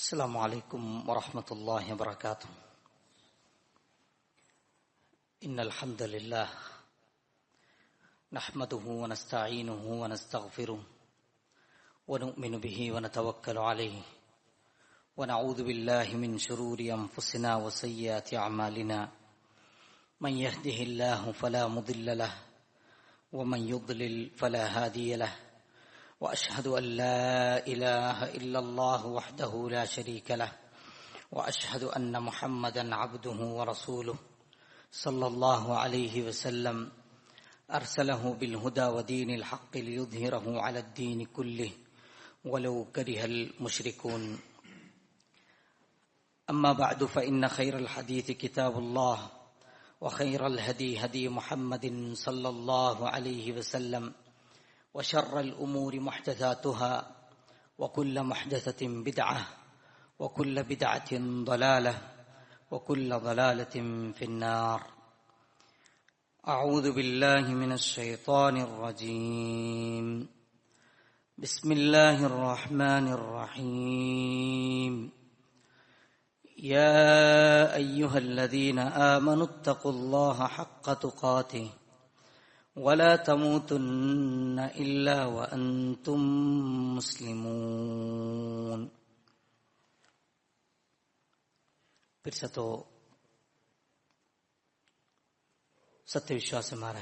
السلام عليكم ورحمة الله وبركاته. إن الحمد لله نحمده ونستعينه ونستغفره ونؤمن به ونتوكل عليه ونعوذ بالله من شرور أنفسنا وسيئات أعمالنا. من يهده الله فلا مضل له ومن يضلل فلا هادي له. وأشهد أن لا إله إلا الله وحده لا شريك له وأشهد أن محمدا عبده ورسوله صلى الله عليه وسلم أرسله بالهدى ودين الحق ليظهره على الدين كله ولو كره المشركون. أما بعد فإن خير الحديث كتاب الله وخير الهدي هدي محمد صلى الله عليه وسلم وشر الأمور محدثاتها وكل محدثة بدعة وكل بدعة ضلالة وكل ضلالة في النار. أعوذ بالله من الشيطان الرجيم. بسم الله الرحمن الرحيم. يا أيها الذين آمنوا اتقوا الله حق تقاته ولا تموتن إلا وأنتم مسلمون. പിർസത്തോ സത്യവിശ്വാസമാര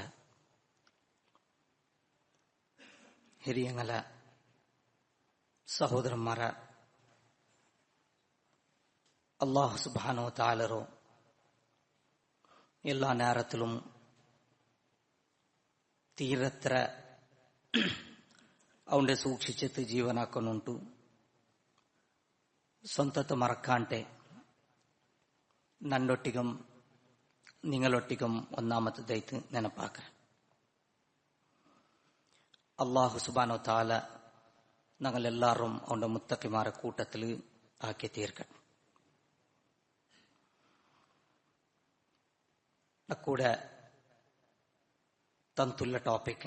ಹಿರಿಯಂಗಲ ಸಹೋದರಮಾರ അല്ലാഹു സുബ്ഹാനഹു വ തആലറോ എല്ലാ നേരത്തിലും ತೀರತ್ರ അവന്റെ സൂക്ഷിച്ചിട്ട് ജീവനാക്കുന്നുണ്ടു. സ്വന്തത്തെ മറക്കാണ്ടെ നന്നൊട്ടികം നിങ്ങളൊട്ടികം ഒന്നാമത്തേതായിട്ട് നെനപ്പാക്ക. അല്ലാഹു സുബ്ഹാനഹു വ തആല ഞങ്ങളെല്ലാവരും അവന്റെ മുത്തഖിമാരെ കൂട്ടത്തിൽ ആക്കി തീർക്കട്ടെ. കൂടെ ತಂತುಲ್ಲ ಟಾಪಿಕ್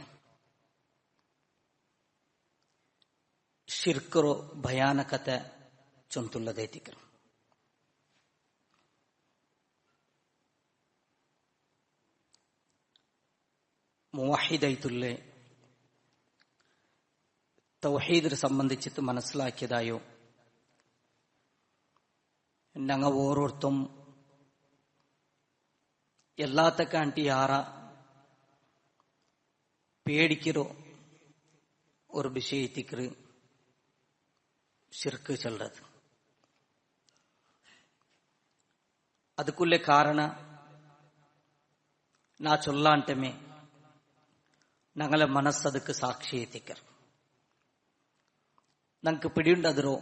ಶಿರ್ಕರು ಭಯಾನಕತೆ ಚೊಂತುಲ್ಲದೈತಿಕ മുവഹിദൈത്തുല്ലെ തൗഹീദിനെ സംബന്ധിച്ചിട്ട് മനസ്സിലാക്കിയതായോ ഞങ്ങൾ ഓരോരുത്തും എല്ലാത്തക്കാണ്ടി ആറ പേടിக்கிறோ ஒரு விஷயத்துக்கு ஷிர்க் சொல்றது. அதுக்குள்ள காரணம் நான் சொல்லான்ட்டமே ഞങ്ങളെ മനസ്സ് ಅದಕ್ಕೆ ಸಾಕ್ಷಿ ಎತ್ತಿಕರ್ ನಂಗೆ ಪಿಡಿಯುಂಡದ್ರು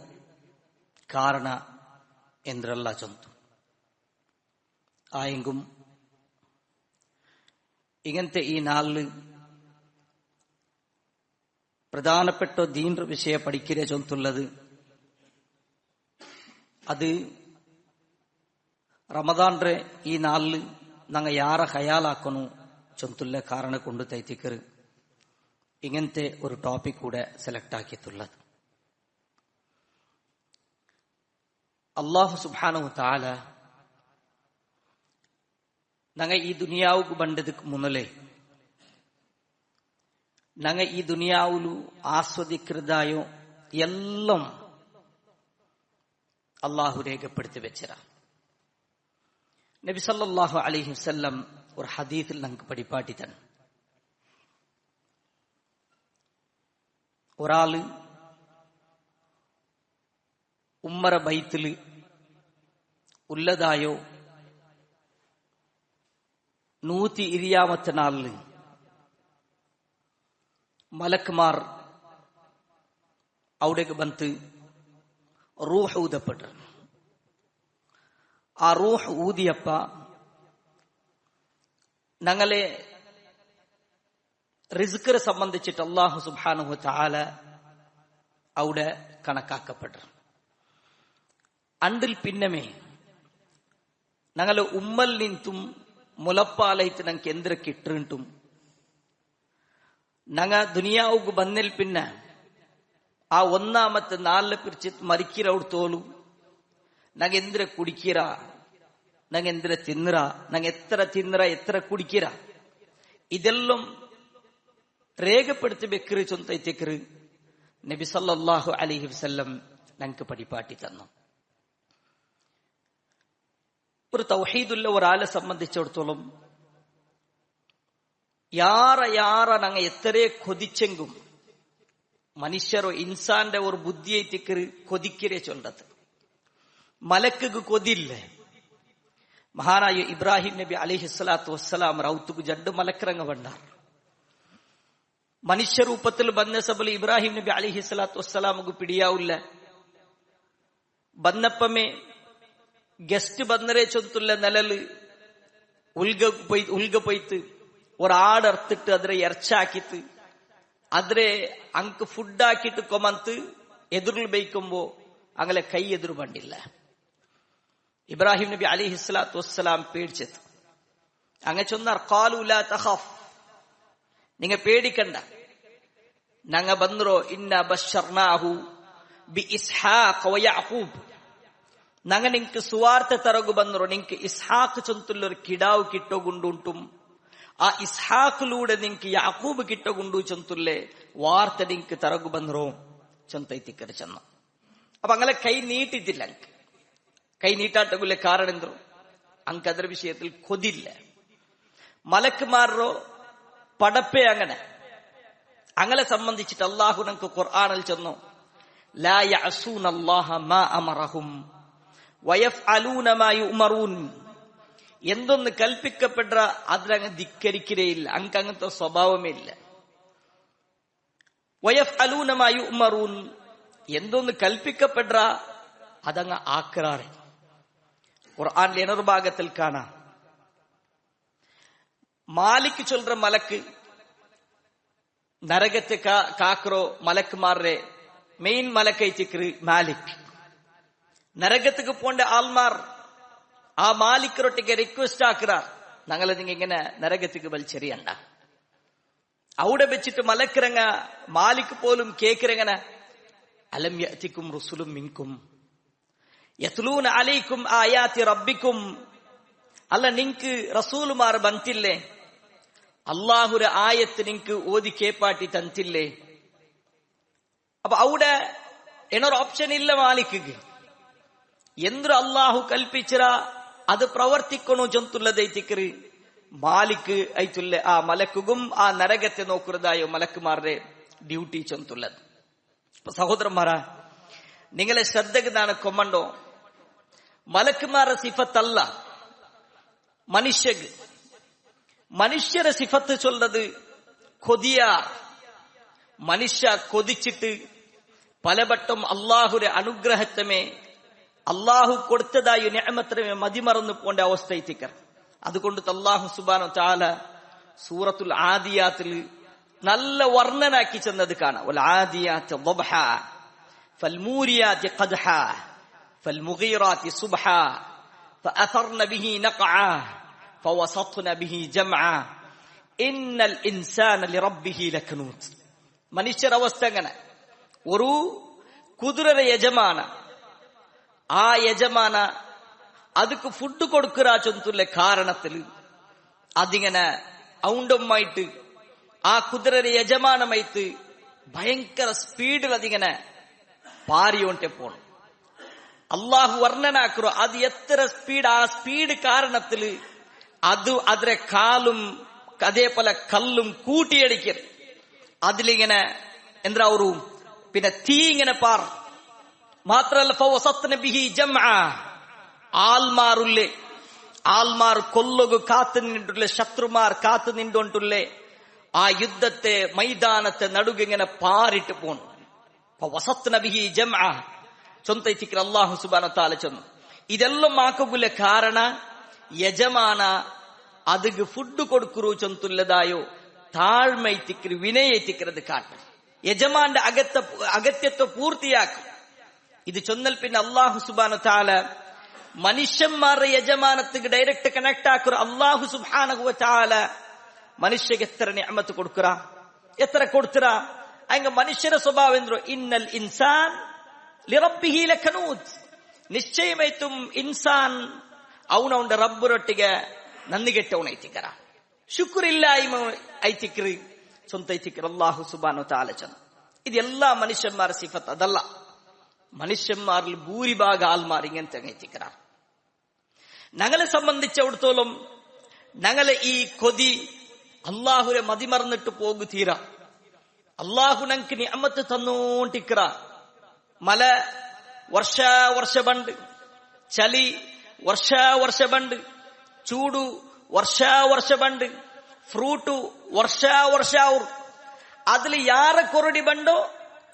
ಕಾರಣ ಎಂದ್ರಲ್ಲ ಚೊಂತು ಆಯಂಗುം ഇങ്ങനത്തെ ഈ നാളിൽ പ്രധാനപ്പെട്ട ദീൻ വിഷയ പഠിക്കുക ചൊന്തുള്ളത് അത് റമദാന്റെ ഈ നാളിൽ ഞങ്ങൾ യാറ ഹയാലാക്കണു ചൊന്തുള്ള കാരണം കൊണ്ട് തൈത്തിക്കറ് ഇങ്ങനത്തെ ഒരു ടോപ്പിക് കൂടെ സെലക്ട് ആക്കിയിട്ടുള്ളത്. അല്ലാഹു സുബ്ഹാനഹു വ തആല ഞങ്ങൾ ഈ ദുനിയാവുക്ക് ಬಂದದಕ್ಕೆ മുന്നലേ ഞങ്ങൾ ഈ ദുനിയാവിലു ആസ്വദിക്കുന്നതായോ എല്ലാം അള്ളാഹു രേഖപ്പെടുത്തി വെച്ചറ. നബി സല്ലല്ലാഹു അലൈഹി വസല്ലം ഒരു ഹദീസിൽ ഞങ്ങൾക്ക് പഠിപ്പാട്ടി തന്നെ ഒരാള് ഉമ്മറ ബൈത്തില് ഉള്ളതായോ 124 മലക്കുമാർ അവിടേക്ക് ബന്ത് റൂഹ് ഊതപ്പെട്ടു. ആ റൂഹ് ഊതിയപ്പ ഞങ്ങളെ റിസ്കിനെ സംബന്ധിച്ചിട്ട് അല്ലാഹു സുബ്ഹാനഹു വ തആല അവിടെ കണക്കാക്കപ്പെട്ടു. അണ്ടിൽ പിന്നമേ ഞങ്ങളെ ഉമ്മൽ നിന്നും മുലപ്പാലയിട്ട് ഞങ്ങൾക്ക് എന്തൊക്കെ ഇട്ടിട്ടും ഞങ്ങ ദുനിയാവുക്ക് ബന്നിൽ പിന്നെ ആ ഒന്നാമത്തെ നാലിലെ പിരിച്ചിട്ട് മരിക്കിറവത്തോലും ನಂಗೆ ಎಂದ್ರೆ ಕುಡಿಕೀರ, ನಂಗೆ ಎಂದ್ರೆ ತಿನ್ನರ, ನಂಗೆ ಎತ್ತರ ತಿನ್ನರ ಎತ್ತರ ಕುಡಿಕೀರ, ഇതെല്ലാം രേഖപ്പെടുത്തിബെക്കറ് ചൊന്തൈത്തേക്കറ് നബി സല്ലല്ലാഹു അലൈഹി വസല്ലം ഞങ്ങൾക്ക് പഠിപ്പാട്ടി തന്നു. ഒരു തൗഹീദുള്ള ഒരാളെ സംബന്ധിച്ചിടത്തോളം യാറ ഞങ്ങ എത്രേ കൊതിച്ചെങ്കും മനുഷ്യരോ ഇൻസാന്റെ ഒരു ബുദ്ധിയേറ്റിക്കറ് കൊതിക്കരേ ചൊല്ലത്. മലക്ക് കൊതില്ല. മഹാനായ ഇബ്രാഹിം നബി അലൈഹിസ്സലാത്തു വസ്സലാം റൗത്തുക്ക് ജഡ് മലക്കറങ്ങ വണ്ടാർ. മനുഷ്യരൂപത്തിൽ ബന്ന സബൽ ഇബ്രാഹിം നബി അലൈഹിസ്സലാത്തു വസ്സലാമുക്ക് പിടിയാവില്ല. ബന്നപ്പമേ ഗസ്റ്റ് ബന്നരെ ചൊന്തുള്ള നിലല് ഉൽഗ പോയിട്ട് ഒരാടർത്തിട്ട് അതിരെ ഇറച്ചാക്കിട്ട് അതിരെ അങ്ക് ഫുഡാക്കിട്ട് കൊമന്ത് എതിരിൽ ബയിക്കുമ്പോ അങ്ങനെ കൈ എതിർ പണ്ടില്ല. ഇബ്രാഹിം നബി അലൈഹിസ്സലാത്തു വസ്സലാം പേടിച്ചത്. അങ്ങ ചൊന്നാർ ഖാലു ലാ തഖഫ്, നിങ്ങ പേടിക്കണ്ട, ഞങ്ങ ബന്നറോ ഇന്ന ബശർനാഹു ബി ഇസ്ഹാഖ വ യഅഖൂബ്, ഞങ്ങ നിങ്ങക്ക് സുവാർത്ത തറകു ബന്നറോ നിങ്ങക്ക് ഇസ്ഹാഖ് ചൊന്തുള്ളൊരു കിടാവ് കിട്ടോಗುಂಡುಂಟುം ആ ഇസ്ഹാഖിലൂടെ നിങ്ങക്ക് യാക്കൂബ് കിട്ടോಗುಂಡು ചൊന്തുള്ളേ വാർത്ത നിങ്ങക്ക് തറകു ബന്നറോ ചൊന്തൈത്തിക്കര ചെന്നു. അപ്പൊ അങ്ങനെ കൈ നീട്ടിട്ടില്ല. അങ്ക് കൈ നീട്ടാട്ടകുള്ള കാരണം എന്തോ അങ്ക് ಅದರ വിഷയത്തിൽ കൊതില്ല. മലക്കുമാരോ പടപ്പേ അങ്ങനെ സംബന്ധിച്ചിട്ട് അള്ളാഹു നമുക്ക് ഖുർആനിൽ ചെന്നു, ലാ യഅസൂനല്ലാഹ മാ അമറഹും വയഫ്അലൂന മാ യുഅമറൂൻ, എന്തൊന്ന് കൽപ്പിക്കപ്പെട്ട അതിലങ്ങ് ധിക്കരിക്കുകയില്ല. അങ്ക് അങ്ങനത്തെ സ്വഭാവമേ ഇല്ല. വയഫ്അലൂന മാ യുഅമറൂൻ, എന്തൊന്ന് കൽപ്പിക്കപ്പെട്ട അതങ്ങ് ആക്രാറ്. ഖുർആനിലെ ഇണർ ഭാഗത്തിൽ കാണാം, മാലിക് ചൊല്ற മലക്ക് നരകത്തെ കാക്കറോ മലക്കുമാരുടെ മെയിൻ മലക്കൈത്തിക്കറ് മാലിക്. നരകத்துக்கு പോണ്ട ആൾമാർ ആ മാലിക്കറൊട്ടിക്ക് റിക്വസ്റ്റ് ആക്കുറാർ, ഞങ്ങളെ നിങ്ങൾ ഇങ്ങനെ നരകத்துக்கு വലിച്ചെറിയണ്ട. അവിടെ വെച്ചിട്ട് മലക്കിറങ്ങ മാലിക് പോലും കേക്കിറങ്ങന, അലം യഅതികും റുസുലും മിൻകും യത്ലൂന അലൈക്കും ആയാതി റബ്ബിക്കും, അല്ല നിങ്ങക്ക് റസൂലുമാർ ബന്തില്ലേ, അള്ളാഹുര ആയത്ത് നിങ്ങക്ക് ഓതി കേപ്പാട്ടി തന്നില്ലേ. അപ്പൊ അവിടെ എന്നൊരു ഓപ്ഷൻ ഇല്ല മാലിക്ക്. എന്തൊരു അള്ളാഹു കൽപ്പിച്ചിര അത് പ്രവർത്തിക്കണോ ചൊന്തുള്ളതൈത്തിക്കറ് മാലിക്ക് ഐത്തുള്ള ആ മലക്കുകും ആ നരകത്തെ നോക്കുന്നതായോ മലക്കുമാരുടെ ഡ്യൂട്ടി ചൊന്തുള്ളത്. സഹോദരന്മാരാ, നിങ്ങളെ ശ്രദ്ധക്ക് നാണ് കൊമ്മണ്ടോ, മലക്കുമാരുടെ സിഫത്തല്ല മനുഷ്യക്ക്. മനുഷ്യരെ സിഫത്ത് ചൊല്ലത് കൊതിയാർ. മനുഷ്യ കൊതിച്ചിട്ട് പലവട്ടം അള്ളാഹുരെ അനുഗ്രഹത്തമേ അള്ളാഹു കൊടുത്തതായി നിഅമത്തമേ മതിമറന്നു പോണ്ട അവസ്ഥ എത്തിക്കർ. അതുകൊണ്ട് അല്ലാഹു സുബ്ഹാനഹു തആല സൂറത്തുൽ ആദിയാത്തിൽ നല്ല വർണ്ണനാക്കി ചെന്നത് കാണാം. വൽ ആദിയാതി ളബ്ഹ ഫൽമൂരിയാതി ഖദ്ഹ ഫൽമുഗീറാതി സുബ്ഹ ഫഅഥർന ബിഹി നഖഅ ഫവസത്ന ബിഹി ജംഅ ഇന്നൽ ഇൻസാന ലിറബ്ബിഹി ലകനൂത്. മനുഷ്യരുടെ അവസ്ഥ അങ്ങനെ. ഒരു കുതിരയുടെ യജമാന, ആ യജമാന அதுக்கு ഫുഡ് കൊടുക്കുക ചൊന്തുള്ള കാരണത്തിൽ അതിങ്ങനെ ഔണ്ടമായിട്ട് ആ കുതിരയുടെ യജമാനമായിട്ട് ഭയങ്കര സ്പീഡിൽ അതിങ്ങനെ പാറിയോണ്ടെ പോണം. അള്ളാഹു വർണ്ണനാക്കറോ അത് എത്ര സ്പീഡ്, ആ സ്പീഡ് കാരണത്തിൽ അത് അതിരെ കാലും അതേപോലെ കല്ലും കൂട്ടിയടിക്കർ. അതിലിങ്ങനെ എന്താ ഒരു പിന്നെ തീ ഇങ്ങനെ പാർ മാത്രല്ല ഫവസത്ന ബിഹി ജംഅ, ആൽമാറുല്ലേ ആൽമാർ കൊല്ലുക കാത്തു നിന്നിട്ടുള്ള ശത്രുമാർ കാത്തു നിന്നുകൊണ്ടുള്ളേ ആ യുദ്ധത്തെ മൈതാനത്തെ നടുക ഇങ്ങനെ പാറിട്ട് പോണു. ഫവസത്ന ബിഹി ജംഅ ചൊന്തൈത്തിക്കർ അല്ലാഹു സുബ്ഹാനഹു വ തആല ചൊന്നു. ഇതെല്ലാം ആക്കുള്ള കാരണ യജമാന അതിക്ക് ഫുഡ് കൊടുക്കുറു ചൊന്തുള്ളതായോ താഴ്മൈത്തിക്കർ വിനയത്തിക്കരത് കാട്ടും. യജമാന്റെ അഗത്യത്വം പൂർത്തിയാക്കും. ഇത് ചൊന്നൽ പിന്നെ അല്ലാഹു സുബ്ഹാനഹു വ തആല മനുഷ്യന്മാരുടെ യജമാനത്തിക്ക് ഡയറക്റ്റ് കണക്ട് ആക്കുറ. അല്ലാഹു സുബ്ഹാനഹു വ തആല മനുഷ്യക്ക് എത്ര നിഅമത്ത് കൊടുക്കുറ, എത്ര കൊടുത്തുറ. അങ്ങ് മനുഷ്യരുടെ സ്വഭാവം എന്തോ, ഇന്നൽ ഇൻസാൻ ലിറബ്ബിഹി ലകനൂത്, ನಿಶ್ಚಯಮೈತು ಇನ್ಸಾನ್ ಅವನವನ ರಬ್ಬರೊಟ್ಟಿಗೆ ನಂದಿಗೆಟ್ಟವನ ಐತಿಕರ ಶುಕ್ರಿಲ್ಲ ಐತಿಕ್ರಿ ಸ್ವಂತ ಐತಿಕ್ರ ಅಲ್ಲಾಹು സുബ്ഹാനഹു വതആല ചന ഇതെല്ലാ മനുഷ്യന്മാരെ സിഫത്ത് അതല്ല. മനുഷ്യന്മാരിൽ ഭൂരിഭാഗ ആൾമാർ ഇങ്ങനത്തെ ಐತಿಕ್ರ. ഞങ്ങളെ സംബന്ധിച്ചിടത്തോളം ഞങ്ങളെ ഈ കൊതി അള്ളാഹുരെ മതിമറന്നിട്ട് പോകു തീര. അള്ളാഹു ഞങ്ങൾക്ക് നിഅമത്ത് തന്നോണ്ടിക്ര. മല ವರ್ಷ ಬಂಡ್, ಚಳಿ ವರ್ಷ ಬಂಡ್, ಚೂಡು ವರ್ಷ ಬಂಡ್, ಫ್ರೂಟು ವರ್ಷ ಅವ್ರು അതില് ಯಾರ ಕೊರಡಿ ಬಂಡೋ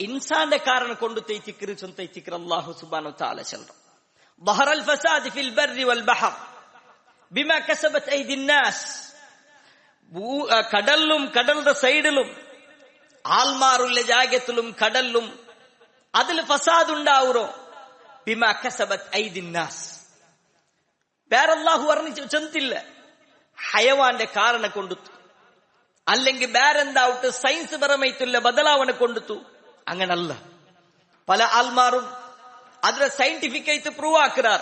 ಇನ್ಸಾന്റെ ಕಾರಣ ಕೊಂಡು ತೈತಿಕ್ರಿ ಚೊಂತ ಐತಿಕ್ರ ಅಲ್ಲಾಹು ಸುಬ್ಹಾನಹು ವತಆಲ ಚಲ್ರ. ظهر الفساد في البر والبحر بما كسبت ايدي الناس. കടലിലും കടലിന്റെ സൈഡിലും ആൽമാറുള്ള ജാഗത്തിലും കടലിലും അതിൽ ഫസാദ് ഉണ്ടാവുറോ ബിമാ കസബത് ഐദി الناس. വേറെ അല്ലാഹു വർണ്ണിച്ചു ചെന്നില്ല ഹയവാന്റെ കാരണ കൊണ്ടുത്തു, അല്ലെങ്കിൽ ಬೇರೆಂದಾವಟ್ಟು സയൻസ് പരമായിട്ടുള്ള ബദലാവണೆ കൊണ്ടുത്തു. അങ്ങനല്ല. പല ആൽമാറും അതിനെ സയന്റിഫിക് ആയിട്ട് പ്രൂവ് ആക്കുറാർ.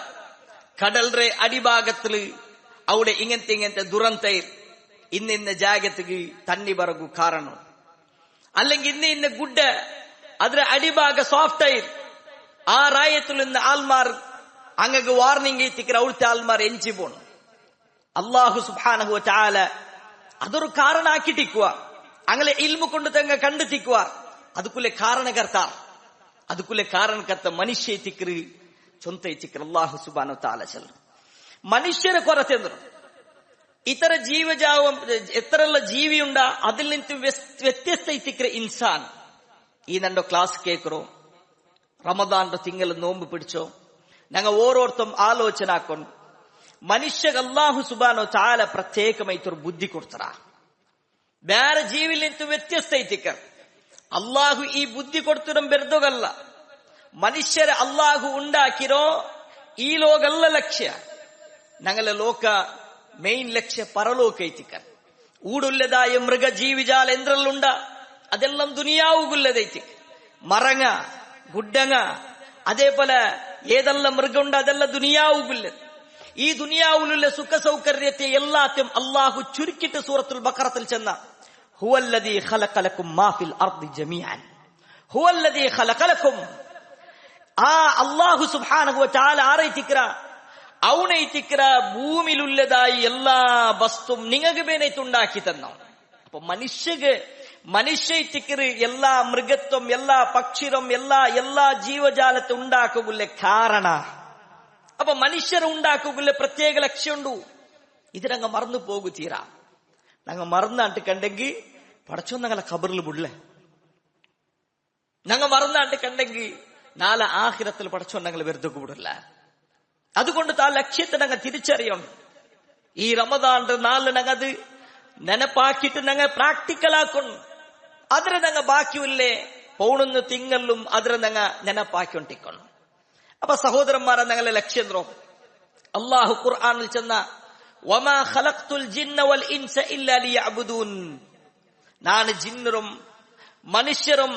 കടലിന്റെ അടിഭാഗത്തില് അവിടെ ഇങ്ങനത്തെ ദുരന്ത ഇന്ന ജാഗത്തിക്ക് തണ്ണി ബറಗು ಕಾರಣ, അല്ലെങ്കിൽ ഇന്ന ഗുഡ അതിന്റെ അടിഭാഗ സോഫ്റ്റ് ആയി ആ ರಾಯത്തിൽ നിന്ന് ആൽമാർ അങ്ങക്ക് വാർണിംഗ് എത്തിക്കറ. അവിടുത്തെ ആൽമാർ എഞ്ചി പോണു. അല്ലാഹു സുബ്ഹാനഹു വതആല അതൊരു ಕಾರಣ ആക്കിട്ടിക്കുക. അങ്ങനെ ഇൽമു കൊണ്ട് തങ്ങ കണ്ടെത്തിക്കുക. അതുക്കുലെ കാരണകർത്താർ, അതുക്കുലെ കാരണಕರ್ತ ಮನುಷ್ಯ ಎತ್ತಿಕ್ರಿ ಚೊಂತ ಎತ್ತಿಕ್ರಿ ಅಲ್ಲಾಹು ಸುಬ್ಹಾನಹು ವತಆಲ ಚಲ. മനുഷ്യರ ಕೊರತೆ ಅಂದ್ರು ಇತರ ಜೀವಜಾವ ಎತ್ತರೆಲ್ಲ ಜೀವಿ ಉಂಡ അതിൽ ನಿಂತು ವ್ಯತ್ಯಸ್ತ ಎತ್ತಿಕ್ರಿ ಇನ್ಸಾನ್. ഈ നണ്ടോ ക്ലാസ് കേക്കറോ റമദാന്റെ തിങ്കൾ നോമ്പ് പിടിച്ചോ ഞങ്ങൾ ഓരോരുത്തരും ആലോചന ആಕೊಂಡು മനുഷ്യക്ക് അല്ലാഹു സുബ്ഹാനഹു വതആല പ്രത്യേകമായിട്ടൊരു ബുദ്ധി കൊടുത്തറ. ಬೇರೆ ಜೀವಿಲ್ ನಿಂತು ವ್ಯತ್ಯಸ್ತ ಐತಿಕ್ರ. ಅಲ್ಲಾಹು ಈ ಬುದ್ಧಿ ಕೊಡ್ತಿರೋ ಬೆರೆದೋಗಲ್ಲ. ಮನುಷ್ಯರ ಅಲ್ಲಾಹು ಉಂಡಾಕಿರೋ ಈ ಲೋಕಲ್ಲ ಲಕ್ಷ್ಯ. ഞങ്ങളെ ലോക മെയിൻ ലക്ഷ്യ പരലോക ಐತಿക്ക. ഊടുള്ളതായ മൃഗ ജീവിജാല എന്തെല്ലുണ്ട അതെല്ലാം ദുനിയാവുകുള്ളതൈತಿ. മരങ്ങ ഗുഡ്ഡങ്ങ അതേപോലെ ഏതെല്ലാം മൃഗമുണ്ട് അതെല്ലാം ദുനിയാവുകുള്ളത്. ഈ ദുനിയാവിലുള്ള സുഖ സൗകര്യത്തെ എല്ലാത്തും അള്ളാഹു ചുരുക്കിട്ട് സൂറത്തുൽ ബഖറത്തിൽ ചെന്ന ഹുവല്ലദീ ഖലഖലകും മാ ഫിൽ അർദി ജമീഅൻ. ഹുവല്ലദീ ഖലഖലകും. ആ അല്ലാഹു സുബ്ഹാനഹു വതആല ആരൈതിക്ര അവനൈതിക്ര ഭൂമിയിലുള്ളതായി എല്ലാ വസ്തുവും നിങ്ങൾക്ക് വേണ്ടിയിട്ട് ഉണ്ടാക്കി തന്നു. അപ്പൊ മനുഷ്യത്തിക്കറ് എല്ലാ മൃഗത്വം എല്ലാ പക്ഷിരം എല്ലാ ജീവജാലത്തെ ഉണ്ടാക്കുള്ള കാരണ. അപ്പൊ മനുഷ്യരെ ഉണ്ടാക്കുള്ള പ്രത്യേക ലക്ഷ്യമുണ്ടു. ഇത് ഞങ്ങൾ മറന്നു പോകു തീരാ. ഞങ്ങൾ മറന്നാട്ട് കണ്ടെങ്കിൽ പടച്ചോ ഞങ്ങളെ ഖബറിൽ വിടില്ലേ. ഞങ്ങൾ മറന്നാട്ട് കണ്ടെങ്കിൽ നാളെ ആഖിറത്തിൽ പടച്ചോ ഞങ്ങൾ വെറുതെ വിടില്ല. അതുകൊണ്ട് ആ ലക്ഷ്യത്തെ ഞങ്ങൾ തിരിച്ചറിയണം. ഈ റമദാന്റെ നാളിൽ ഞങ്ങൾ അത് ನೆನಪಾಕಿಟ್ಟು ഞങ്ങൾ പ്രാക്ടിക്കൽ ആക്കണം. അതിനെ ഞങ്ങൾ ബാക്കിയില്ലേ പൗണൊന്ന് തിങ്ങലും അതിനെ ഞങ്ങൾ ನೆನಪಾക്കിക്കൊണ്ടിരിക്കണം. അപ്പൊ സഹോദരന്മാരെ ഞങ്ങളെ ലക്ഷ്യം എന്തോ അല്ലാഹു ഖുർആനിൽ ചെന്ന വമാ ഖലഖ്തുൽ ജിന്ന വൽ ഇൻസ ഇല്ലാ ലിയഅ്ബുദൂൻ. ನಾನು ജിന്നറും മനുഷ്യരും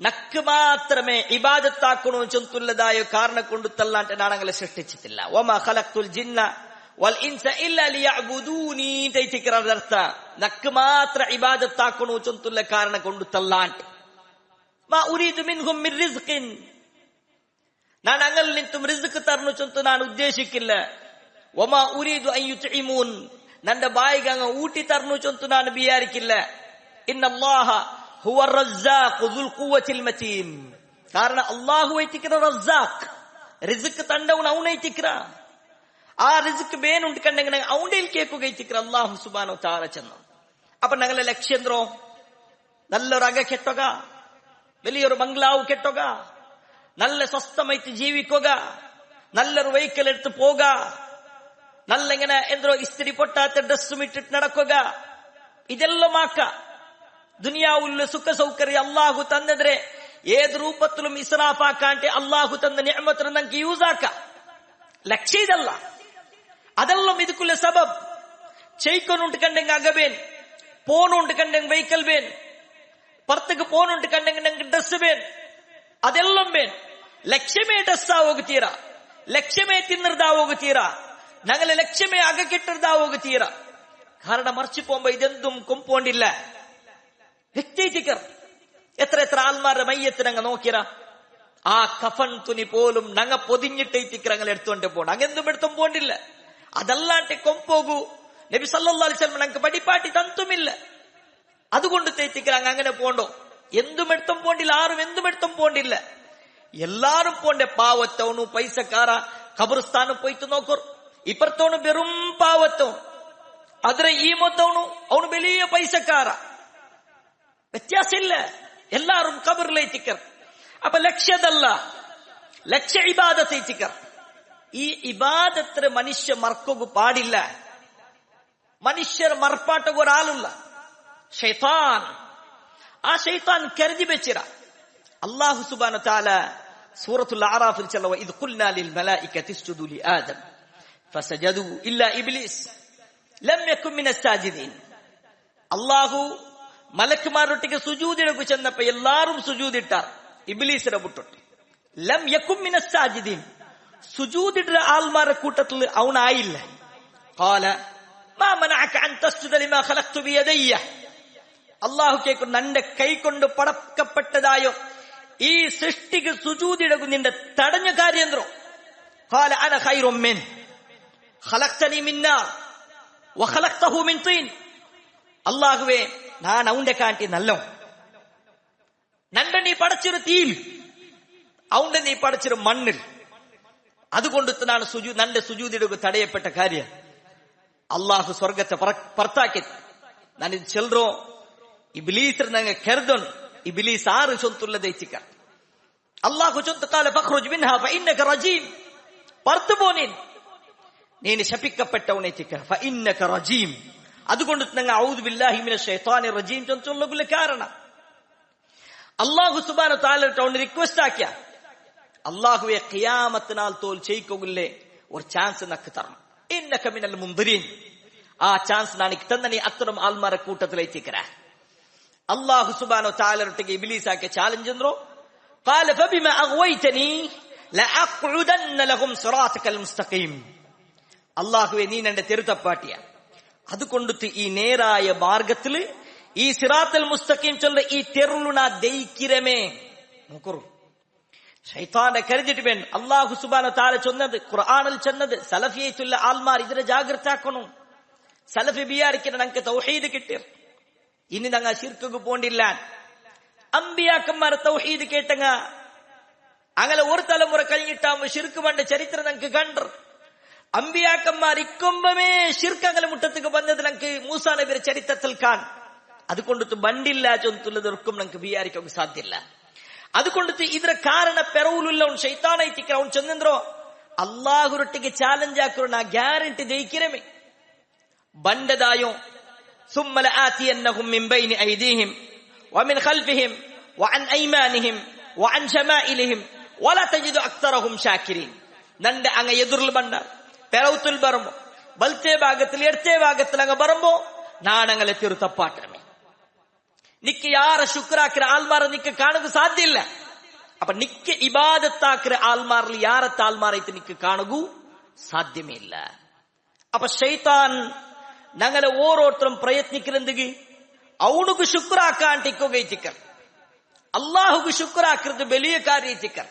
നക്ക് മാത്രമേ ഇബാദത്താക്കണു ചൊന്തുള്ളതായ കാരണം കൊണ്ടുത്തല്ലാണ്ട് നാണങ്ങളെ സൃഷ്ടിച്ചിട്ടില്ല. വമാ ഖലഖ്തുൽ ജിന്ന വൽ ഇൻസ ഇല്ലാ ലിയഅ്ബുദൂനി തൈതിക്രർಥ നക്ക് മാത്ര ഇബാദത്താക്കണു ചൊന്തുള്ള കാരണം കൊണ്ടുത്തല്ലാണ്ട്. മാ ഉരീദു മിൻഹും മിർ റിസ്ഖിൻ. ನಾನು ಅಂಗಲ್ ನಿಂತು ರಿಸ್ಕ್ ತರನು ಚಂತು ನಾನು ಉದ್ದೇಶಿಕ್ಕಿಲ್ಲ. ಒಮಾ ಉರೀದು ಅನ್ ಯುತ್ಇಮೂನ್. ನನ್ನ ಬಾಯಿಗೆ ಅಂಗ ಊಟಿ ತರನು ಚಂತು ನಾನು ಬಿಯಾರಿಕಿಲ್ಲ. ಇನ್ನಲ್ಲಾಹ ಹುವ ರಜ್ಜಾಕ್ ದುಲ್ ಕುವ್ವತಿಲ್ ಮತೀನ್. ಕಾರಣ ಅಲ್ಲಾಹು ಐತಿಕ್ರ ರಜ್ಜಾಕ್. ರಿಸ್ಕ್ ತಂಡವನು ಅವನೈತಿಕ್ರ. ആ റിസ്ക് ಬೇನುಂಟು ಕಂಡಂಗ ನಂಗೆ ಅವನೇಲಿ ಕೇಕುಗೈತಿಕ್ರ ಅಲ್ಲಾಹು ಸುಬ್ಹಾನಹು ವತആല ಚೆನ್ನ. അപ്പൊ ഞങ്ങളെ ലക്ഷ്യം എന്തോ നല്ലൊരു അക കെട്ടോക, വലിയൊരു ബംഗ്ലാവ് കെട്ടോക, നല്ല സ്വസ്ഥമായിട്ട് ജീവിക്കുക, നല്ലൊരു വെഹിക്കൽ എടുത്ത് പോക, നല്ല ഇങ്ങനെ എന്തോ ഇസ്തിരി പൊട്ടാത്ത ഡ്രസ്സും ഇട്ടിട്ട് നടക്കുക. ഇതെല്ലാം ആക്ക. ദുനിയാവുള്ള സുഖ സൗകര്യം അള്ളാഹു തന്നെതിരെ ഏത് രൂപത്തിലും ഇസ്രാഫാക്കാണ്ട് അള്ളാഹു തന്ന നിഅമത്തിനെ നമുക്ക് യൂസ് ആക്ക. ലക്ഷ്യം ഇതല്ല. അതെല്ലാം ഇതുക്കുള്ള സബബ്. ചെയ്ക്കൊന്നുണ്ട് കണ്ടെങ്കിൽ അകവേൻ, പോണുണ്ട് കണ്ടെങ്കിൽ വെഹിക്കൽ വേൻ, പുറത്തേക്ക് പോണുണ്ട് കണ്ടെങ്കിൽ ഞങ്ങൾക്ക് ഡ്രസ് വേൻ, ಅದೆಲ್ಲಂ ಬೇನ್. ಲಕ್ಷ್യമೇ ಡ್ರೆಸ್ ಹೋಗ್ತೀರಾ. ലക്ഷ്യമേ തിന്നിർതാവുക ഞങ്ങളെ ലക്ഷ്യമേ അകക്കിട്ടിർതാവുക കാരണം മറിച്ചു പോകുമ്പോ ഇതെന്തും കൊമ്പോണ്ടില്ല വ്യക്തിക്കർ എത്ര എത്ര ആൾമാരുടെ മയ്യത്തിന് അങ്ങ് നോക്കിയറ ആ കഫൻ തുണി പോലും ഞങ്ങ പൊതിഞ്ഞിട്ടേറ്റിക്കർ അങ്ങനെ എടുത്തോണ്ട് പോണം അങ്ങെന്തും എടുത്തും പോണ്ടില്ല അതല്ലാണ്ട് കൊമ്പോകൂ നബി സല്ലല്ലാഹു അലൈഹി വസല്ലം ഞങ്ങൾക്ക് പടിപ്പാട്ടി തന്തുമില്ല അതുകൊണ്ട് തേറ്റിക്കർ അങ്ങനെ പോണ്ടോ എന്തും എടുത്തും പോണ്ടില്ല ആരും എന്തും എടുത്തും പോണ്ടില്ല എല്ലാരും പോണ്ടേ പാവത്തവണു പൈസക്കാര ഖബർസ്ഥാനം പോയിട്ട് നോക്കൂ ഇപ്പുറത്തോണു വെറും പാവത്തവണു ಆದ್ರೆ ಈ ಮೊತ್ತವನು ಅವನು ಬೆಲೆಯ ಪೈಸಕಾರ ವ್ಯತ್ಯಾಸ ಇಲ್ಲ ಎಲ್ಲಾರು ಕಬರ್ಲೈತಿಕರ್ ಅಪ್ಪ ಲಕ್ಷ್ಯದಲ್ಲ ಲಕ್ಷ್ಯ ಇಬಾದತ್ ಐತಿಕರ್ ಈ ಇಬಾದತ್ರ ಮನುಷ್ಯ ಮರ್ಕೋಗು ಪಾಡಿಲ್ಲ ಮನುಷ್ಯರ ಮರ್ಪಾಟಗು ರಾಲುಲ್ಲ ಶೈತಾನ್ ಆ ಶೈತಾನ್ ಕೆರದಿ ಬೆಚ್ಚಿರ ಅಲ್ಲಾಹು ಸುಬ್ಹಾನಹು ತಆಲ ಸೂರತುಲ್ ಅರಾಫ್ ಚಲವ ಇದು ಕುಲ್ನಾ ಲಿಲ್ ಮಲಾಯಿಕತಿ ಇಸ್ಜುದು ಲಿ ಆದಮ್ ಫಸಜದು ಇಲ್ಲಾ ಇಬ್ಲೀಸ್ ലം യകും മിനസ് സാജിദീൻ അല്ലാഹു മലക്കുമാരൊട്ടിಗೆ സുജൂദിനക്ക് ചെന്നപ്പോ എല്ലാരും സുജൂദിട്ടാർ ഇബ്ലീസിനെ വിട്ടിട്ട് ലം യകും മിനസ് സാജിദീൻ സുജൂദിട്ട ആൾമാരുടെ കൂട്ടത്തിൽ അവനായില്ല ഖാല മാ മനഅക അൻ തസ്ജുദ ലിമാ ഖലഖ്തു ബിയദയ്യ അല്ലാഹു കേൾക്കുന്നു നിന്റെ കൈകൊണ്ട് പടക്കപ്പെട്ടതായോ ഈ സൃഷ്ടിക്ക് സുജൂദിടകു നിന്റെ തടഞ്ഞ കാര്യന്തോ ഖാല അന ഖൈറും മിൻ ഖലഖ്തനി മിൻ നാർ വഖലഖ്തഹു മിൻ തീൻ അല്ലാഹുവേ ഞാൻ അവന്റെ കാട്ടി നല്ലോ നന്റെ നീ പടച്ചിരു തീയിൽ അവന്റെ നീ പടച്ചിരു മണ്ണിൽ അതുകൊണ്ട് നന്റെ സുജൂദിടുക തടയപ്പെട്ട കാര്യം അള്ളാഹു സ്വർഗത്തെ പുറത്താക്കി ನಾನು ಚೆಲ್ರೋ ಇಬ್ಲೀಸರ್ ನಂಗೆ ಕೆರ್ದೊನ್ ಇಬ್ಲೀಸ್ ಆರು ಚೊಂತುಲ್ಲದೈತಿಕ ಅಲ್ಲಾಹು ಚೊಂತ ಕಾಲ ಫಖ್ರುಜ್ ಮಿನ್ಹಾ ಫಇನ್ನಕ ರಜೀಮ್ ಪರ್ತು ನೀನು ಶಪಿಕ್ಕപ്പെട്ടವನೈತಿಕ ಫಇನ್ನಕ ರಜೀಮ್ അതുകൊണ്ട് ഞങ്ങൾ ഔദു ബില്ലാഹി മിനശ് ശൈത്താനിർ റജീം ചൊല്ലുള്ള കാരണം അല്ലാഹു സുബ്ഹാനഹു തആല അവനെ റിക്വസ്റ്റ് ആക്കിയ അല്ലാഹുവേ ഖിയാമത്ത് നാൾ തോൽ ചെയ്യിക്കൊല്ലേ ഒരു ചാൻസ് നക്ക് തരണം ഇന്നക മിനൽ മുൻദിരീൻ ആ ചാൻസ് നാണിക്ക് തന്നെ നീ അത്തരം ആൾമാരെ കൂട്ടത്തിലേറ്റിക്കര അല്ലാഹു സുബ്ഹാനഹു തആലയൊട്ടിಗೆ ഇബ്ലീസ് ആക്കിയ ചാലഞ്ച് എന്തോ قال فبما اغويتني لاقعدن لهم صراطك المستقيم അല്ലാഹുവേ നീ എന്റെ തിരുത്തപ്പാട്ടിയ അതുകൊണ്ടിട്ട് ഈ നേരായ മാർഗത്തില് ഈ സിറാത്തുൽ മുസ്തഖീം ചൊല്ല ഈ തെരുളുന ദയിക്കിരമേ നോക്കൂ ശൈത്താനെ കരുതിട്ട് വേണ്ട അല്ലാഹു സുബ്ഹാനഹു തആല ചൊന്നത് ഖുർആനിൽ ചെന്നത് സലഫിയത്തുള്ള ആൾമാർ ഇതിനെ ജാഗ്രത ആക്കണം സലഫി ബിയാരിക്കുന്ന ഞങ്ങൾക്ക് തൗഹീദ് കിട്ടിയ ഇനി ഞങ്ങൾ ശിർക്കുക്ക് പോണ്ടില്ല അമ്പിയാക്കന്മാരെ തൗഹീദ് കേട്ടങ്ങ അങ്ങനെ ഒരു തലമുറ കഴിഞ്ഞിട്ടാകുമ്പോ ശിർക്ക് പണ്ട് ചരിത്രം ഞങ്ങൾക്ക് കണ്ടു അമ്പിയാക്കന്മാർ ഇക്കൊമ്പമേ ശിർക്കങ്ങനെ മുട്ടത്തേക്ക് വന്നത് ഞങ്ങൾക്ക് മൂസാ നബിയുടെ ചരിത്രത്തിൽ കാണും അതുകൊണ്ടിട്ട് ബണ്ടില്ല ചൊന്നുള്ളതൊർക്കും ഞങ്ങൾക്ക് വിചാരിക്കാൻ സാധ്യല്ല അതുകൊണ്ടിട്ട് ഇതിന്റെ കാരണ പെറവുലുള്ള ശൈത്താനൈത്തിക്ക അവൻ ചെന്നെന്തോ അള്ളാഹുരൊട്ടിക്ക് ചാലഞ്ച് ആക്കുറ ആ ഗ്യാരണ്ടി ജയിக்கிறമേ ബണ്ടതായോ സുമ്മ ലആതിയന്നഹും മിൻ ബൈനി ഐദീഹിം വമിൻ ഖൽഫിഹിം വഅൻ ഐമാനിഹിം വഅൻ ശമാഇലിഹിം വലാ തജിദു അക്തറഹും ശാകിരീൻ നന്റെ അങ്ങ എതിർൽ ബണ്ട പെറവുത്തിൽ ബറുമ്പോ ബൽത്തെ ഭാഗത്തിൽ എടത്തെ ഭാഗത്തിൽ അങ്ങ ബറുമ്പോ നാണങ്ങളെ തിരുത്തപ്പാട്ടമേ നിക്ക് യാര ശുക്രാക്കിற ആൾമാർ നിക്ക് കാണുക സാധ്യല്ല അപ്പൊ നിക്ക് ഇബാദത്താക്കിற ആൾമാരിൽ യാരത്തെ ആൾമാരായിട്ട് നിക്ക് കാണുക സാധ്യമേ ഇല്ല അപ്പൊ ശൈത്താൻ ഞങ്ങളെ ഓരോരുത്തരും പ്രയത്നിക്കുന്നെങ്കിൽ അവനുക്ക് ശുക്രാക്കാൻ ടിക്കുകയിച്ചിക്കർ അള്ളാഹുക്ക് ശുക്രാക്കുന്നത് വലിയ കാര്യച്ചിക്കർ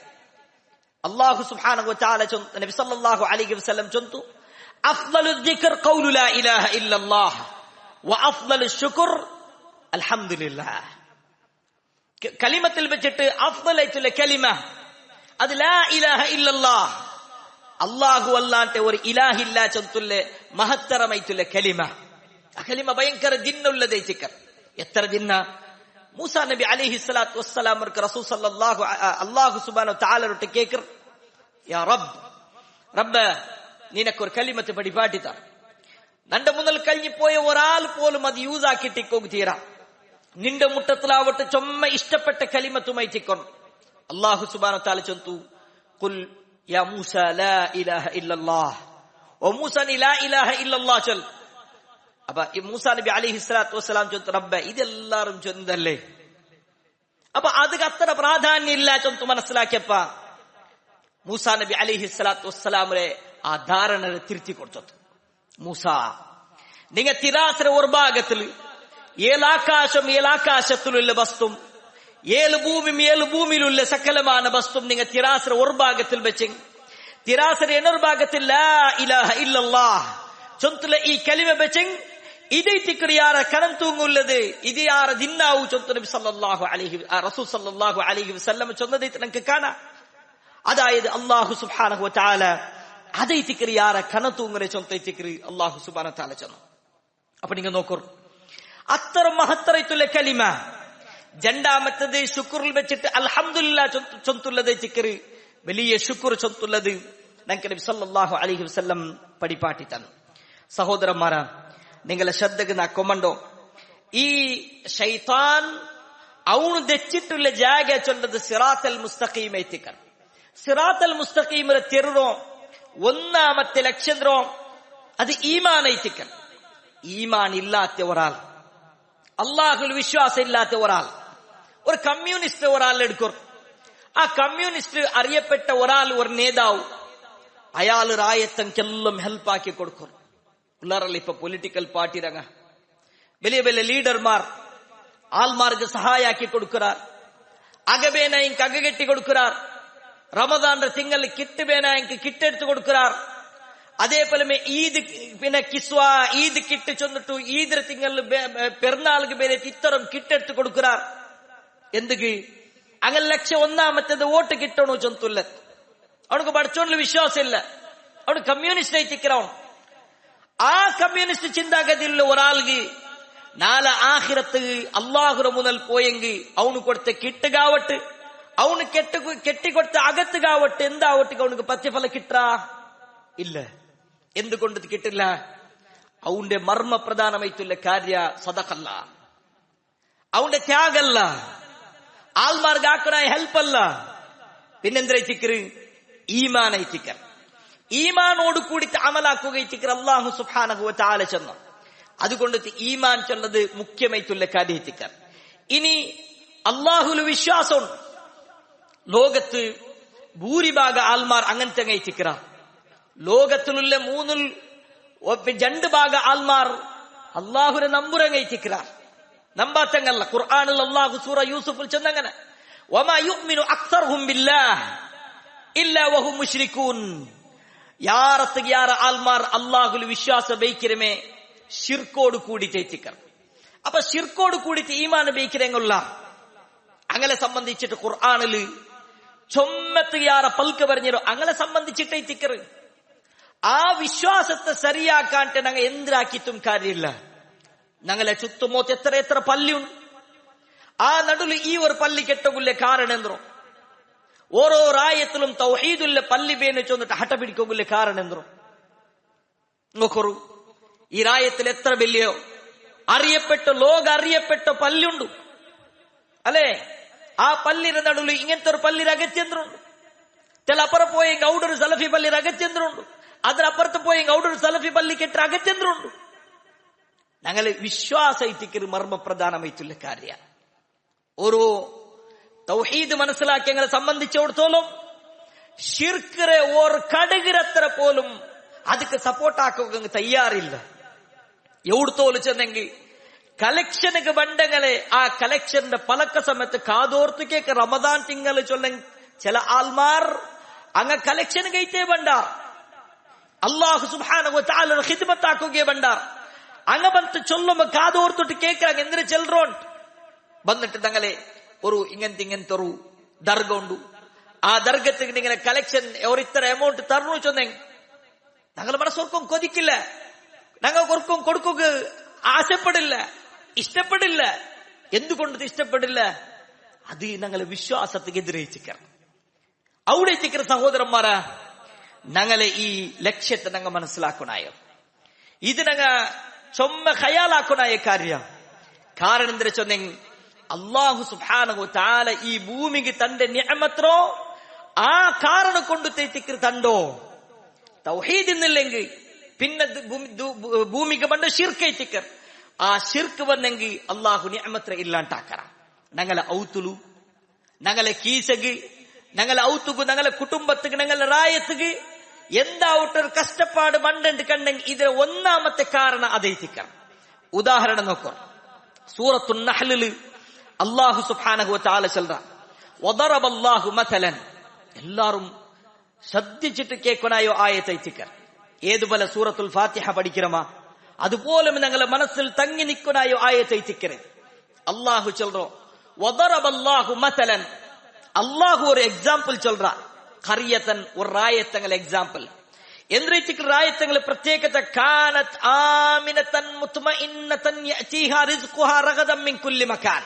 അല്ലാഹു സുബ്ഹാനഹു വ തആല നബി സല്ലല്ലാഹു അലൈഹി വസല്ലം ചൊന്നു അഫ്ളലുദ് ദിക്ർ ഖൗലു ലാ ഇലാഹ ഇല്ലല്ലാഹ് വ അഫ്ളലുശ് ശുക്ർ അൽഹംദുലില്ലാഹ് കലിമത്തിൽ വെച്ചിട്ട് അഫ്ളലായിട്ടുള്ള കലിമ അത് ലാ ഇലാഹ ഇല്ലല്ലാഹ് അല്ലാഹു അല്ലാണ്ട് ഒരു ഇലാഹില്ല ചൊല്ലുള്ള മഹത്തരമായിട്ടുള്ള കലിമ ആ കലിമ ഭയങ്കര ജിന്നുള്ളതൈത്തിക്കർ എത്ര ജിന്ന മൂസാ നബി അലൈഹി സ്വലാത്തു വസ്സലാം റസൂൽ സല്ലല്ലാഹു അല്ലാഹു സുബ്ഹാനഹു തആലയോട് കേക്കർ യാ റബ്ബ് നിനക്കൊരു കലിമത്ത് പഠിപ്പാട്ടിത്ത നന്റെ മുതൽ കഴിഞ്ഞു പോയ ഒരാൾ പോലും അത് യൂസ് ആക്കിയിട്ടിക്കോക്ക് തീരാ നിന്റെ മുട്ടത്തിലാവട്ടെ ചൊമ്മ ഇഷ്ടപ്പെട്ട കലിമത്തുമായി ചിക്കൊണ്ട് അല്ലാഹു സുബ്ഹാനഹു തആല ചൊന്തു ഖുൽ യാ മൂസ ലാ ഇലാഹ ഇല്ലല്ലാഹ് ഓ മൂസ നീ ലാ ഇലാഹ ഇല്ലല്ലാഹ് ചൊൽ അപ്പൊ ഈ മൂസാ നബി അലൈഹി സ്വലാത്തു വസ്സലാം ചൊന്തു റബ്ബേ ഇതെല്ലാരും ചൊന്തല്ലേ അപ്പൊ അത് അത്ര പ്രാധാന്യം ഇല്ല ചൊന്തു മനസ്സിലാക്കിയപ്പ മൂസാ നബി അലൈഹി സ്വലാത്തു വസ്സലാമിനെ ആ ധാരണ തിരുത്തി കൊടുത്തത്. മൂസാ, നിങ്ങ തിരാസര ഒരു ഭാഗത്തിൽ ഏലാകാശത്തിലുള്ള വസ്തും ഏഴ് ഭൂമിയിലുള്ള സകലமான വസ്തും നിങ്ങ തിരാസര ഒരു ഭാഗത്തിൽ വെച്ച് തിരാസര എന്നൊരു ഭാഗത്തിൽ ലാ ഇലാഹ ഇല്ലല്ലാഹ് ചൊന്തുള്ള ഈ കലിമ വെച്ച് ഇതേ തിക്കറി യാര കനം തൂങ്ങുള്ളത് ഇത് യാര ദിന്നാവു ചൊന്തു നബി സല്ലല്ലാഹു അലൈഹി റസൂൽ സല്ലല്ലാഹു അലൈഹി വസല്ലം ചൊന്നത് നമുക്ക് കാണാം. അതായത് അല്ലാഹു സുബ്ഹാനഹു വ തആല അതേ തിക്കറി യാര കനം തൂങ്ങുന്ന ചൊന്ത തിക്കറി അല്ലാഹു സുബ്ഹാനഹു വ തആല ചൊന്നു. അപ്പൊ നിങ്ങൾ നോക്കൂ, അത്ര മഹത്തറത്തുള്ള കലിമ. രണ്ടാമത്തത് ശുക്റിൽ വെച്ചിട്ട് അൽഹംദുലില്ലാഹ് ചൊന്തുള്ളത് തിക്കറി വലിയ ശുക്ർ ചൊന്തുള്ളത് നമുക്ക് നബി സല്ലല്ലാഹു അലൈഹി വസല്ലം പഠിപ്പാട്ടി തന്നു. സഹോദരന്മാരാ, നിങ്ങളെ ശ്രദ്ധക്ക് നാ കൊമണ്ടോ, ഈ ശൈത്താൻ അവನು തെച്ചിട്ടുള്ള ജാഗ ചൊല്ലത് സിറാത്തൽ മുസ്തഖീം എത്തിക്കണം. സിറാത്തൽ മുസ്തഖീമിലെ തെരുറോ ഒന്നാമത്തെ ലക്ഷ്യന്ത്രോ അത് ഈമാൻ എത്തിക്കണം. ഈമാൻ ഇല്ലാത്ത ഒരാൾ, അള്ളാഹുൽ വിശ്വാസം ഇല്ലാത്ത ഒരാൾ, ഒരു കമ്മ്യൂണിസ്റ്റ് ഒരാൾ എടുക്കും. ആ കമ്മ്യൂണിസ്റ്റ് അറിയപ്പെട്ട ഒരാൾ ഒരു നേതാവ്, അയാൾ റായത്തങ്കെല്ലാം ഹെൽപ്പ് ആക്കി കൊടുക്കും. പിള്ളേരല്ല ഇപ്പൊ പൊളിറ്റിക്കൽ പാർട്ടി രംഗ വലിയ വലിയ ലീഡർമാർ ആൾമാർക്ക് സഹായാക്കി കൊടുക്കുറാർ. അകബേന എനിക്ക് അകകെട്ടി കൊടുക്കുറാർ. റമദാന്റെ തിങ്കൾ കിട്ട് ബേന എനിക്ക് കിട്ടെടുത്ത് കൊടുക്കുറാർ. അതേപോലെ ഈദ് പിന്നെ കിസ്വ ഈദ് കിട്ട് ചൊന്നിട്ടു ഈദ് തിങ്കളിൽ പെരുന്നാൾക്ക് പേരെ ഇത്തരം കിട്ടെടുത്ത് കൊടുക്കുറാർ. എന്തുക്ക് അങ്ങനെ ലക്ഷ്യം ഒന്നാമത്തേത് വോട്ട് കിട്ടണോ ചൊന്തുള്ള അവനക്ക് പഠിച്ചോണ്ടിൽ വിശ്വാസം ഇല്ല. അവന് കമ്മ്യൂണിസ്റ്റ് ആയിട്ടിക്കറവൻ. ആ കമ്മ്യൂണിസ്റ്റ് ചിന്താഗതിയുള്ള ഒരാൾക്ക് നാളെ ആഖിറത്ത് അള്ളാഹുര മുതൽ പോയെങ്കിൽ അവന് കൊടുത്ത കിട്ടുകാവട്ട് അവന് കെട്ടിക്കൊടുത്ത അകത്തുകാവട്ട് എന്താവട്ടെ അവനക്ക് പ്രത്യഫലം കിട്ടാ ഇല്ല. എന്തുകൊണ്ട് കിട്ടില്ല? അവന്റെ മർമ്മ പ്രധാനമായിട്ടുള്ള കാര്യ സദഖല്ല, അവന്റെ ത്യാഗല്ല, ആൾമാർക്ക് ആക്കണ ഹെൽപ്പല്ല. പിന്നെന്തരൈത്തിക്കറ്? ഈമാനൈത്തിക്കർ. ഈമാനോട് കൂടി അമലാക്കുകയത്തിക്കർ അല്ലാഹു സുബ്ഹാനഹു വ തആല ചെന്നു. അതുകൊണ്ട് ഈമാൻ ചൊല്ലത് മുഖ്യമായിട്ടുള്ള കാര്യത്തിക്കർ. ഇനി അള്ളാഹുൽ വിശ്വാസം ലോകത്ത് ഭൂരിഭാഗ ആൾമാർ അങ്ങനത്തെ എത്തിക്കറ. ലോകത്തിലുള്ള മൂന്നിൽ രണ്ട് ഭാഗ ആൾമാർ അള്ളാഹുരെ നമ്പുരങ്ങെത്തിക്കറ. നമ്പാത്തങ്ങല്ല. ഖുർആനിൽ അള്ളാഹു സൂറ യൂസുഫിൽ ചെന്നങ്ങനെ വമാ യുഅ്മിനു അക്സറുഹും ബില്ലാഹ് ഇല്ലാ വഹും മുശ്രികൂൻ. യാറത്ത് യാറ ആൾമാർ അള്ളാഹുൽ വിശ്വാസ ബൈക്കിരമേ ഷിർക്കോട് കൂടി ചേച്ചിക്കർ. അപ്പൊ ഷിർക്കോട് കൂടിയിട്ട് ഈമാൻ ബൈക്കിരങ്ങുള്ള അങ്ങനെ സംബന്ധിച്ചിട്ട് ഖുർആനില് ചൊമ്മത്ത് യാറ പൽക്ക് പറഞ്ഞോ അങ്ങനെ സംബന്ധിച്ചിട്ടേ തിക്കറ്. ആ വിശ്വാസത്തെ ശരിയാക്കാണ്ട് ഞങ്ങൾ എന്തിനാക്കിയിട്ടും കാര്യമില്ല. ഞങ്ങളെ ചുറ്റുമോത്ത് എത്ര എത്ര പള്ളിയുണ്ട്. ആ നടുല് ഈ ഒരു പള്ളി കെട്ടുകൊള്ള കാരണം എന്തോ ഓരോ റായത്തിലും തൗഹീദുള്ള പള്ളി പേന്ന് ചൊന്നിട്ട് ഹട്ട പിടിക്കൊള്ള കാരണം എന്തോ നോക്കൂ. ഈ റായത്തിൽ എത്ര വലിയോ അറിയപ്പെട്ട ലോക അറിയപ്പെട്ട പള്ളിയുണ്ട് അല്ലേ? ആ പള്ളിയുടെ നടുല് ഇങ്ങനത്തെ ഒരു പള്ളിയുടെ അകത്യന്തരമുണ്ട്. ചില അപ്പുറം പോയെങ്കിൽ അവിടെ ഒരു സലഫി പള്ളിയുടെ അകത്യന്തരമുണ്ട്. അതിനപ്പുറത്ത് പോയെങ്കിൽ അവിടെ ഒരു സലഫി പള്ളി കെട്ട അകത്യന്തരമുണ്ട്. ഞങ്ങൾ വിശ്വാസത്തിക്ക് മർമ്മപ്രധാനമായിട്ടുള്ള കാര്യ. ഒരു തൗഹീദ് മനസ്സിലാക്കി ഞങ്ങളെ സംബന്ധിച്ചിടത്തോളം ഷിർക്കിറെ ഒരു കടുകിരത്ര പോലും ಅದಕ್ಕೆ ಸಪೋರ್ಟ್ ಹಾಕೋಕೆ ತಯಾರಿಲ್ಲ. ಎವ್ಡು ತೋಲಿಚೆಂದೆಂಗಿ ಕಲೆಕ್ಷನ್ಗೆ ಬಂಡಂಗಲೆ ಆ ಕಲೆಕ್ಷನ್ ಪಲಕ ಸಮೇತ ಕಾದೋರ್ತಕ್ಕೆ ರಮದಾನ್ ತಿಂಗಳು ಚೊಲ್ಲಂಗ್ ചില ആൾമാർ അങ്ങ് കലക്ഷൻ ഗൈറ്റേ ബണ്ടാർ അല്ലാഹു സുബ്ഹാനഹു വ തആല ഖിദ്മത്ത് ആക്കുകയെ ബണ്ടാർ അങ്ങ് ಬಂತು ചൊല്ലുമ്പോ കാതോർത്തിട്ട് കേൾക്കാங்க എന്തിനു ചെൽറോണ്ട് വന്നിട്ട് തങ്ങളെ ഒരു ഇങ്ങനത്തെ ഒരു ദർഗ ഉണ്ട്. ആ ദർഗത്തിന് ഇങ്ങനെ കലക്ഷൻ ഇത്ര എമൗണ്ട് തരണു ചൊന്നെങ് ഞങ്ങൾ മനസ്സോർക്കും കൊതിക്കില്ല. ഞങ്ങൾക്കൊർക്കും കൊടുക്കുക ആശപ്പെടില്ല, ഇഷ്ടപ്പെടില്ല. എന്തുകൊണ്ട് ഇഷ്ടപ്പെടില്ല? അത് ഞങ്ങളെ വിശ്വാസത്തിക്ക് എതിരേച്ചിക്കർ അവിടെ എത്തിക്കർ സഹോദരന്മാരാ. ഞങ്ങളെ ഈ ലക്ഷ്യത്തെ ഞങ്ങൾ മനസ്സിലാക്കണായോ? ഇത് ഞങ്ങൾ ചൊമ്മ ഖയാലാക്കണായ കാര്യ. കാരണം എന്താ ചൊന്നെങ് അല്ലാഹു സുബ്ഹാനഹു വ തആല ഈ ഭൂമിക്ക് തന്റെ നിഅമത്രോ ആ കാരണം കൊണ്ട് തെറ്റിക്കർ തണ്ടോ തൗഹീദ് ഇന്നില്ലെങ്കിൽ പിന്നെ ഭൂമിക്ക് പണ്ട് ഷിർക്ക് ആ ഷിർക്ക് വന്നെങ്കിൽ അള്ളാഹു നിഅമത്ര ഇല്ലാണ്ടാക്കറ. ഞങ്ങളെ ഔത്തുലു, ഞങ്ങളെ കീസഗ്, ഞങ്ങളെ ഔത്തുക്ക് ഞങ്ങളെ കുടുംബത്തുക്ക് ഞങ്ങളെ റായത്തുക്ക് എന്താവട്ടൊരു കഷ്ടപ്പാട് മണ്ടുണ്ട് കണ്ടെങ്കിൽ ഇതിലെ ഒന്നാമത്തെ കാരണം അതേറ്റിക്കണം. ഉദാഹരണം നോക്കാം. സൂറത്തു നഹ്ലില് അല്ലാഹു സുബ്ഹാനഹു വ തആല ചൊല്ലുക, വദറബല്ലാഹു മസലൻ. എല്ലാരും ശ്രദ്ധിച്ചിട്ട് കേൾക്കണായോ ആയത്തൈറ്റിക്കർ. ഏതുപോലെ സൂറത്തുൽ ഫാത്തിഹ പഠിக்கிறமா അതുപോലെ ഞങ്ങളെ മനസ്സിൽ തങ്ങി നിൽക്കണായോ ആയത്തൈറ്റിക്കര്. അല്ലാഹു ചൊല്ലോ, വദറബല്ലാഹു മസലൻ. അല്ലാഹു ഒരു എക്സാമ്പിൾ ചൊല്ലുക. ഖറിയതൻ ഒരു റായത്തങ്ങൾ എക്സാമ്പിൾ. എന്തിക്ക് റായത്തങ്ങൾ പ്രത്യേകത? കാനത് ആമിനതൻ മുത്മഇന്നതൻ യഅതീഹാ റിസ്ഖുഹാ റഗദൻ മിൻ കുല്ലി മകാൻ.